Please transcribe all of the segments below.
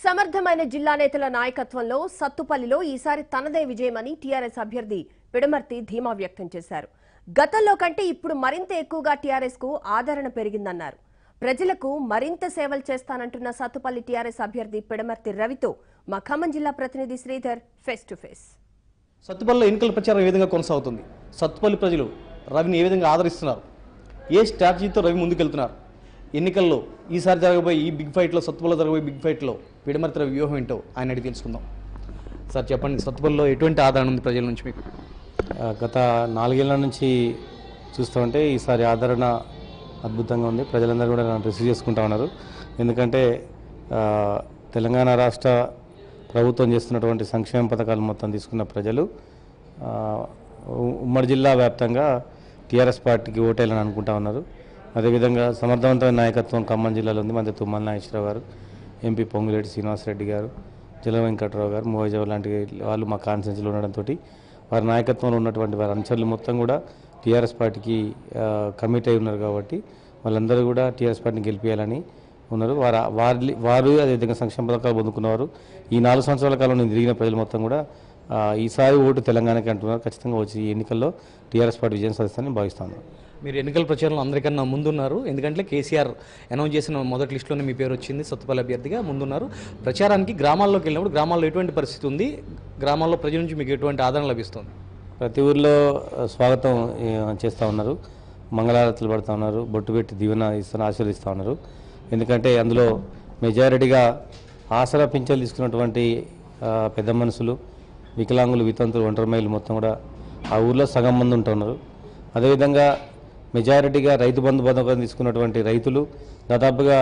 సమర్థమైన జిల్లా నేతల నాయకత్వంలో సత్తుపల్లిలో ఈసారి తనదే విజయమని టీఆర్ఎస్ అభ్యర్థి పిడమర్తి ధీమా వ్యక్తం చేశారు. గతంలో కంటే ఇప్పుడు మరింత ఎక్కువగా టీఆర్ఎస్ కు ఆదరణ పెరిగిందన్నారు. ప్రజలకు మరింత సేవలు చేస్తానంటున్న సత్తుపల్లి టీఆర్ఎస్ అభ్యర్థి పిడమర్తి రవితో మా ఖమ్మం జిల్లా ప్రతినిధి శ్రీధర్ ఫేస్ టు ఫేస్. సత్తుపల్లిలో ఎన్నికల ప్రచారం ఏ విధంగా కొనసాగుతుంది? సత్తుపల్లి ప్రజలు రవిని ఏ విధంగా ఆదరిస్తున్నారు? ఏ స్ట్రాటజీతో రవి ముందుకెళ్తున్నారు? ఎన్నికల్లో ఈసారి జరగబోయే ఈ బిగ్ ఫైట్లో, సత్తుపల్లిలో జరగబోయే బిగ్ ఫైట్లో పిడమర్తి రవి వ్యూహం ఏంటో ఆయన అడిగి తెలుసుకుందాం. సార్ చెప్పండి, సత్తుపల్లిలో ఎటువంటి ఆదరణ ఉంది ప్రజల నుంచి మీకు? గత 4 ఏళ్ల నుంచి చూస్తూ ఉంటే ఈసారి ఆదరణ అద్భుతంగా ఉంది. ప్రజలందరూ కూడా నన్ను రిసీవ్ చేసుకుంటా ఉన్నారు. ఎందుకంటే తెలంగాణ రాష్ట్ర ప్రభుత్వం చేస్తున్నటువంటి సంక్షేమ పథకాలు మొత్తం తీసుకున్న ప్రజలు ఉమ్మడి జిల్లా వ్యాప్తంగా టీఆర్ఎస్ పార్టీకి ఓటేయాలని అనుకుంటా ఉన్నారు. అదేవిధంగా సమర్థవంతమైన నాయకత్వం ఖమ్మం జిల్లాలో ఉంది. మంత్రి తుమ్మల నాగేశ్వరరావు గారు, ఎంపీ పొంగులేటి శ్రీనివాసరెడ్డి గారు, జల వెంకట్రావు గారు, మోహజావ్ లాంటి వాళ్ళు మా కాన్స్టిట్యున్సీలో ఉండడంతో వారి నాయకత్వంలో ఉన్నటువంటి వారి అనుచరులు మొత్తం కూడా టీఆర్ఎస్ పార్టీకి కమిట్ అయి ఉన్నారు. కాబట్టి వాళ్ళందరూ కూడా టీఆర్ఎస్ పార్టీని గెలిపించాలని ఉన్నారు. వారు అదేవిధంగా సంక్షేమ పథకాలు పొందుకున్నవారు ఈ 4 సంవత్సరాల కాలంలో తిరిగిన ప్రజలు మొత్తం కూడా ఈసారి ఓటు తెలంగాణకి అంటున్నారు. ఖచ్చితంగా వచ్చి ఈ ఎన్నికల్లో టీఆర్ఎస్ పార్టీ విజయం సాధిస్తానని భావిస్తాను. మీరు ఎన్నికల ప్రచారంలో అందరికన్నా ముందున్నారు. ఎందుకంటే కేసీఆర్ అనౌన్స్ చేసిన మొదటి లిస్టులోనే మీ పేరు వచ్చింది. సత్తుపల్లి అభ్యర్థిగా ముందున్నారు. ప్రచారానికి గ్రామాల్లోకి వెళ్ళినప్పుడు గ్రామాల్లో ఎటువంటి పరిస్థితి ఉంది? గ్రామాల్లో ప్రజల నుంచి మీకు ఎటువంటి ఆదరణ లభిస్తుంది? ప్రతి ఊర్లో స్వాగతం చేస్తూ ఉన్నారు, మంగళారతులు పడుతూ ఉన్నారు, బొట్టు పెట్టి దీవెన ఇస్తున్న ఆశీర్వదిస్తూ ఉన్నారు. ఎందుకంటే అందులో మెజారిటీగా ఆసరా పింఛన్లు తీసుకున్నటువంటి పెద్ద మనుషులు, వికలాంగులు, వితంతులు, ఒంటరి మహిళలు మొత్తం కూడా ఆ ఊర్లో సగం మంది ఉంటున్నారు. అదేవిధంగా మెజారిటీగా రైతు బంధు పథకం తీసుకున్నటువంటి రైతులు దాదాపుగా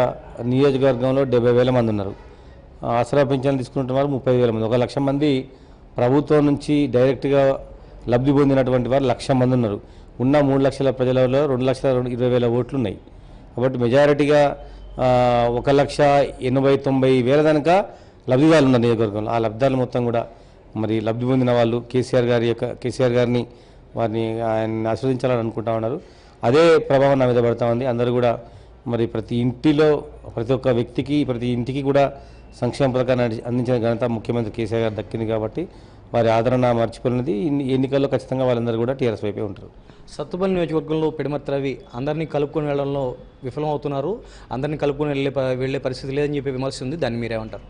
నియోజకవర్గంలో 70,000 మంది ఉన్నారు. ఆసరా పింఛన్లు తీసుకున్న వారు 30,000 మంది. 1,00,000 మంది ప్రభుత్వం నుంచి డైరెక్ట్గా లబ్ధి పొందినటువంటి వారు 1,00,000 మంది ఉన్నారు. ఉన్న 3 లక్షల ప్రజలలో 2,20,000 ఓట్లు ఉన్నాయి. కాబట్టి మెజారిటీగా 1,80,90,000 దానిక లబ్ధిదారులు ఉన్నారు నియోజకవర్గంలో. ఆ లబ్ధిదారులు మొత్తం కూడా మరి లబ్ధి పొందిన వాళ్ళు కేసీఆర్ గారిని వారిని ఆయన ఆస్వాదించాలని అనుకుంటా ఉన్నారు. అదే ప్రభావం నా మీద పడతా ఉంది. అందరూ కూడా మరి ప్రతి ఇంటిలో ప్రతి ఒక్క వ్యక్తికి, ప్రతి ఇంటికి కూడా సంక్షేమ పథకాన్ని అందించిన ఘనత ముఖ్యమంత్రి కేసీఆర్ గారు దక్కింది. కాబట్టి వారి ఆదరణ మర్చిపోయినది. ఎన్నికల్లో ఖచ్చితంగా వాళ్ళందరూ కూడా టీఆర్ఎస్ వైపే ఉంటారు. సత్తుపల్లి నియోజకవర్గంలో పిడమర్తి రవి అందరినీ కలుపుకొని వెళ్ళడంలో విఫలమవుతున్నారు. అందరినీ కలుపుకొని వెళ్ళే పరిస్థితి లేదని చెప్పి విమర్శ ఉంది. దాన్ని మీరేమంటారు?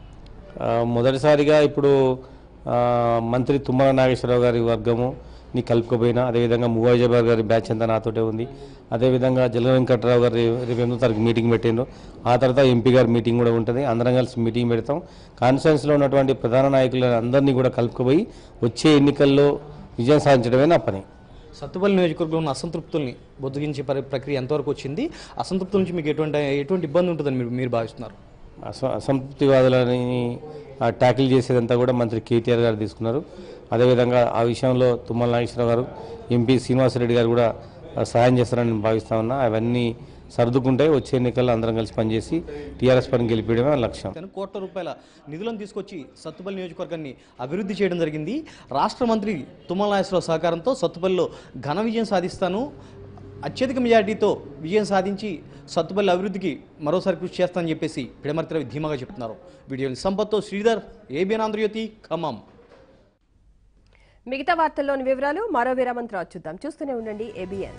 మొదటిసారిగా ఇప్పుడు మంత్రి తుమ్మల నాగేశ్వరరావు గారి వర్గము ని కలుపుకోపోయినా, అదేవిధంగా మువాజాబాద్ గారి బ్యాచ్ అంతా నాతోటే ఉంది. అదేవిధంగా జల వెంకట్రావు గారు రేపు 8వ తారీఖు మీటింగ్ పెట్టిండ్రు. ఆ తర్వాత ఎంపీ గారి మీటింగ్ కూడా ఉంటుంది. అందరం కలిసి మీటింగ్ పెడతాం. కాన్స్టిట్యున్సీలో ఉన్నటువంటి ప్రధాన నాయకులను అందరినీ కూడా కలుపుకోపోయి వచ్చే ఎన్నికల్లో విజయం సాధించడమే నా పని. సత్తుపల్లి నియోజకవర్గంలో ఉన్న అసంతృప్తుల్ని బొద్దుగించే ప్రక్రియ ఎంతవరకు వచ్చింది? అసంతృప్తుల నుంచి మీకు ఎటువంటి ఇబ్బంది ఉంటుందని మీరు భావిస్తున్నారు? అసంతృప్తివాదులని ట్యాకిల్ చేసేదంతా కూడా మంత్రి కేటీఆర్ గారు తీసుకున్నారు. అదేవిధంగా ఆ విషయంలో తుమ్మల నాగేశ్వరరావు గారు, ఎంపీ శ్రీనివాసరెడ్డి గారు కూడా సహాయం చేస్తారని భావిస్తా ఉన్నా. అవన్నీ సర్దుకుంటే వచ్చే ఎన్నికల్లో అందరం కలిసి పనిచేసి టీఆర్ఎస్ పార్టీని గెలిపించడమే లక్ష్యం. కోట్ల రూపాయల నిధులను తీసుకొచ్చి సత్తుపల్లి నియోజకవర్గాన్ని అభివృద్ధి చేయడం జరిగింది. రాష్ట్ర మంత్రి తుమ్మల నాగేశ్వరరావు సహకారంతో సత్తుపల్లిలో ఘన విజయం సాధిస్తాను, అత్యధిక మెజార్టీతో విజయం సాధించి సత్తుపల్లి అభివృద్ధికి మరోసారి కృషి చేస్తానని చెప్పేసి పిడమర్తి రవి ధీమాగా చెప్తున్నారు. వీడియోని సంపత్తో శ్రీధర్, ఏబిఎన్ ఆంధ్రజ్యోతి, ఖమ్మం. మిగతా వార్తల్లోని వివరాలు మరో విరామం తర్వాత చూద్దాం. చూస్తూనే ఉండండి ఏబిఎన్.